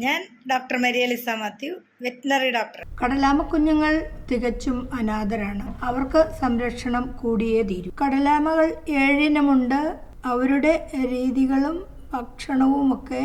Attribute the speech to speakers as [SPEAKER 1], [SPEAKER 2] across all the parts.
[SPEAKER 1] ഞാൻ doctor Maria Lisa Mathew, veterinary doctor.
[SPEAKER 2] കടലാമ കുഞ്ഞുങ്ങൾ തികച്ചും അനാഥരാണ്. അവർക്ക് സംരക്ഷണം കൂടിയേ തീരൂ. കടലാമകൾ 7 ഇനമുണ്ട്. അവരുടെ രീതികളും ഭക്ഷണവുമൊക്കെ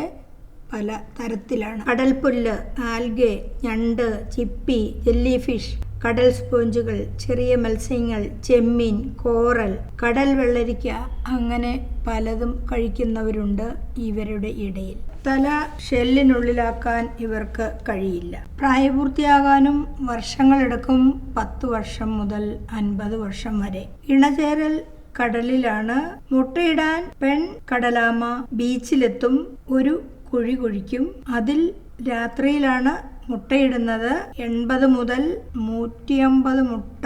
[SPEAKER 2] പല തരത്തിലാണ്. കടൽപ്പുല്ല്, ആൽഗെ, ഞണ്ട്, ചിപ്പി, ജെല്ലി ഫിഷ്, കടൽ സ്പോഞ്ചുകൾ, ചെറിയ മത്സ്യങ്ങൾ, ചെമ്മീൻ, കോറൽ, കടൽ വെള്ളരിക്ക, അങ്ങനെ പലതും കഴിക്കുന്നവരുണ്ട് ഇവരുടെ ഇടയിൽ. തല ഷെല്ലിനുള്ളിലാക്കാൻ ഇവർക്ക് കഴിയില്ല. പ്രായപൂർത്തിയാകാനും വർഷങ്ങളെടുക്കും. 10 വർഷം മുതൽ 50 വർഷം വരെ. ഇണചേരൽ കടലിലാണ്. മുട്ടയിടാൻ പെൺ കടലാമ ബീച്ചിലെത്തും. ഒരു കുഴി കുഴിക്കും. അതിൽ രാത്രിയിലാണ് മുട്ടയിടുന്നത്. 80 മുതൽ 150 മുട്ട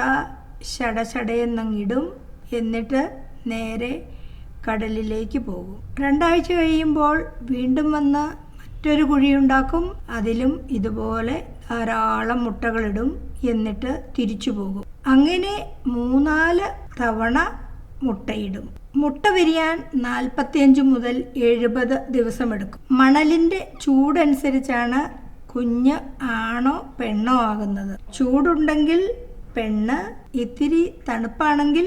[SPEAKER 2] ശടശടയെന്നങ്ങിടും. എന്നിട്ട് നേരെ കടലിലേക്ക് പോകും. 2 ആഴ്ച കഴിയുമ്പോൾ വീണ്ടും വന്ന് മറ്റൊരു കുഴിയുണ്ടാക്കും. അതിലും ഇതുപോലെ ധാരാളം മുട്ടകളിടും. എന്നിട്ട് തിരിച്ചു പോകും. അങ്ങനെ 3-4 തവണ മുട്ടയിടും. മുട്ട വിരിയാൻ 45 മുതൽ 70 ദിവസമെടുക്കും. മണലിന്റെ ചൂടനുസരിച്ചാണ് കുഞ്ഞ് ആണോ പെണ്ണോ ആകുന്നത്. ചൂടുണ്ടെങ്കിൽ പെണ്ണ്, ഇത്തിരി തണുപ്പാണെങ്കിൽ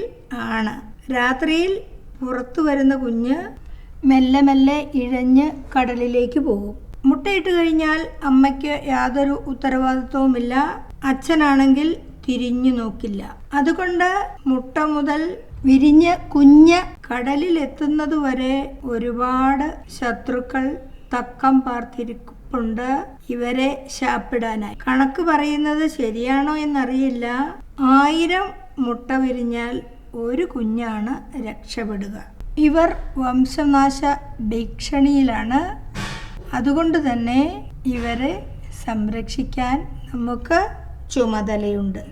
[SPEAKER 2] ആണ്. രാത്രിയിൽ പുറത്തു വരുന്ന കുഞ്ഞ് മെല്ലെ മെല്ലെ ഇഴഞ്ഞ് കടലിലേക്ക് പോകും. മുട്ടയിട്ട് കഴിഞ്ഞാൽ അമ്മയ്ക്ക് യാതൊരു ഉത്തരവാദിത്വവുമില്ല. അച്ഛനാണെങ്കിൽ തിരിഞ്ഞു നോക്കില്ല. അതുകൊണ്ട് മുട്ട മുതൽ വിരിഞ്ഞ് കുഞ്ഞ് കടലിലെത്തുന്നതുവരെ ഒരുപാട് ശത്രുക്കൾ തക്കം പാർത്തിരിപ്പുണ്ട് ഇവരെ ശാപ്പിടാനായി. കണക്ക് പറയുന്നത് ശരിയാണോ എന്നറിയില്ല. 1000 മുട്ട വിരിഞ്ഞാൽ ഒരു കുഞ്ഞാണ് രക്ഷപ്പെടുക. ഇവർ വംശനാശ ഭീഷണിയിലാണ്. അതുകൊണ്ട് തന്നെ ഇവരെ സംരക്ഷിക്കാൻ നമുക്ക് ചുമതലയുണ്ട്.